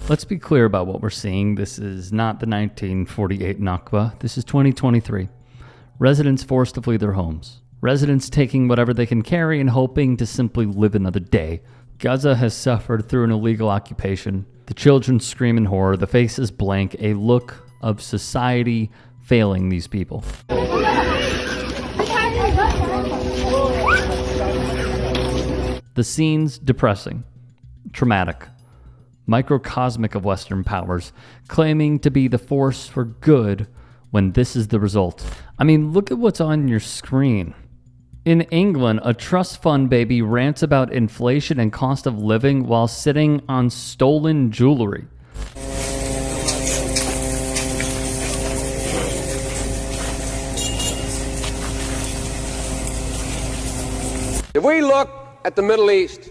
Let's be clear about what we're seeing. This is not the 1948 Nakba. This is 2023. Residents forced to flee their homes. Residents taking whatever they can carry and hoping to simply live another day. Gaza has suffered through an illegal occupation. The children scream in horror. The faces blank, a look of society failing these people. The scene's depressing, traumatic, microcosmic of Western powers, claiming to be the force for good when this is the result. I mean, look at what's on your screen. In England, a trust fund baby rants about inflation and cost of living while sitting on stolen jewelry. If we look at the Middle East,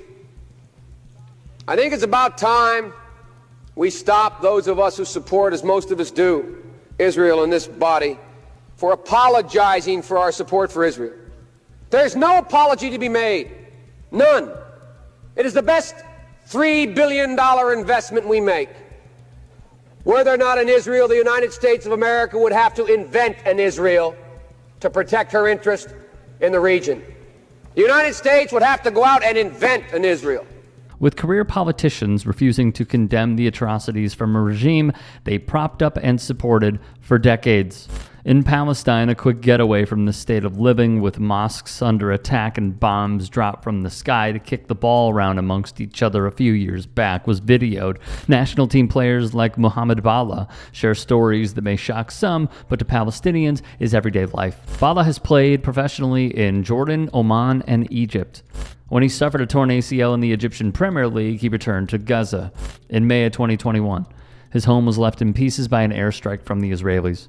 I think it's about time we stop, those of us who support, as most of us do, Israel in this body, for apologizing for our support for Israel. There's no apology to be made. None. It is the best $3 billion investment we make. Were there not an Israel, the United States of America would have to invent an Israel to protect her interest in the region. The United States would have to go out and invent an Israel. With career politicians refusing to condemn the atrocities from a regime they propped up and supported for decades. In Palestine, a quick getaway from the state of living with mosques under attack and bombs dropped from the sky to kick the ball around amongst each other a few years back was videoed. National team players like Mohamed Bala share stories that may shock some, but to Palestinians is everyday life. Bala has played professionally in Jordan, Oman, and Egypt. When he suffered a torn ACL in the Egyptian Premier League, he returned to Gaza in May of 2021. His home was left in pieces by an airstrike from the Israelis.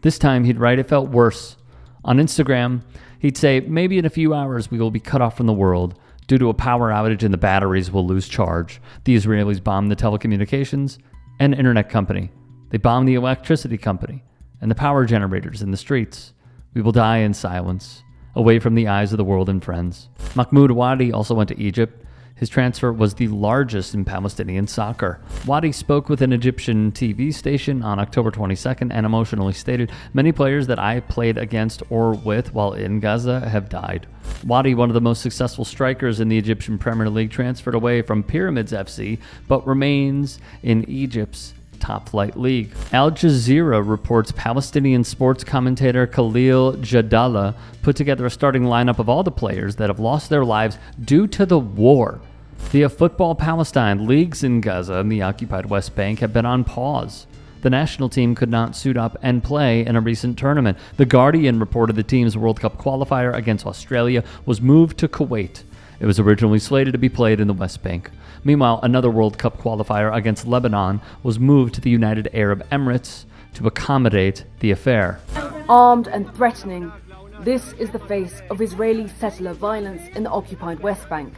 This time, he'd write it felt worse. On Instagram, he'd say, maybe in a few hours we will be cut off from the world. Due to a power outage and the batteries will lose charge. The Israelis bombed the telecommunications and internet company. They bombed the electricity company and the power generators in the streets. We will die in silence, away from the eyes of the world and friends. Mahmoud Wadi also went to Egypt. His transfer was the largest in Palestinian soccer. Wadi spoke with an Egyptian TV station on October 22nd and emotionally stated, many players that I played against or with while in Gaza have died. Wadi, one of the most successful strikers in the Egyptian Premier League, transferred away from Pyramids FC, but remains in Egypt's top-flight league. Al Jazeera reports Palestinian sports commentator Khalil Jadallah put together a starting lineup of all the players that have lost their lives due to the war. Via Football Palestine, leagues in Gaza and the occupied West Bank have been on pause. The national team could not suit up and play in a recent tournament. The Guardian reported the team's World Cup qualifier against Australia was moved to Kuwait. It was originally slated to be played in the West Bank. Meanwhile, another World Cup qualifier against Lebanon was moved to the United Arab Emirates to accommodate the affair. Armed and threatening, this is the face of Israeli settler violence in the occupied West Bank.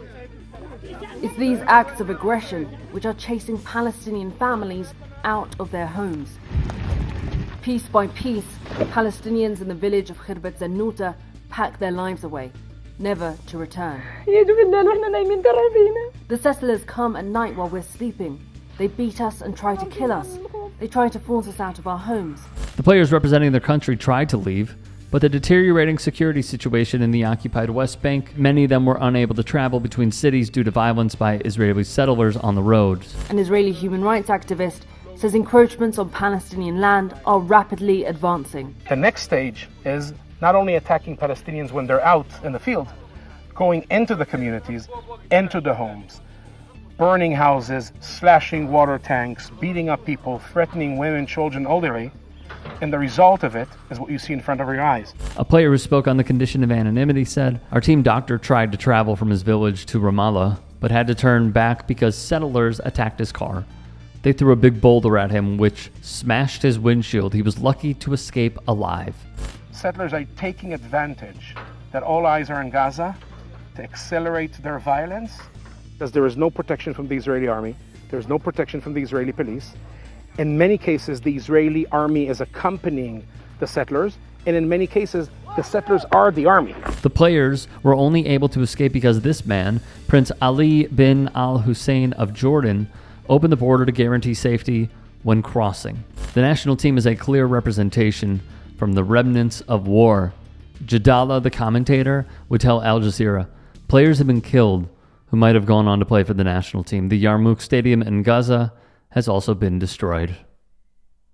It's these acts of aggression which are chasing Palestinian families out of their homes. Piece by piece, Palestinians in the village of Khirbet Zannuta pack their lives away, never to return. The settlers come at night while we're sleeping. They beat us and try to kill us. They try to force us out of our homes. The players representing their country tried to leave, but the deteriorating security situation in the occupied West Bank, many of them were unable to travel between cities due to violence by Israeli settlers on the roads. An Israeli human rights activist says encroachments on Palestinian land are rapidly advancing. The next stage is not only attacking Palestinians when they're out in the field, going into the communities, into the homes, burning houses, slashing water tanks, beating up people, threatening women, children, elderly. And the result of it is what you see in front of your eyes. A player who spoke on the condition of anonymity said, our team doctor tried to travel from his village to Ramallah, but had to turn back because settlers attacked his car. They threw a big boulder at him, which smashed his windshield. He was lucky to escape alive. Settlers are taking advantage that all eyes are in Gaza to accelerate their violence, because there is no protection from the Israeli army, there is no protection from the Israeli police. In many cases, the Israeli army is accompanying the settlers, and in many cases, the settlers are the army. The players were only able to escape because this man, Prince Ali bin al-Hussein of Jordan, open the border to guarantee safety when crossing. The national team is a clear representation from the remnants of war. Jadallah, the commentator, would tell Al Jazeera, players have been killed who might have gone on to play for the national team. The Yarmouk Stadium in Gaza has also been destroyed.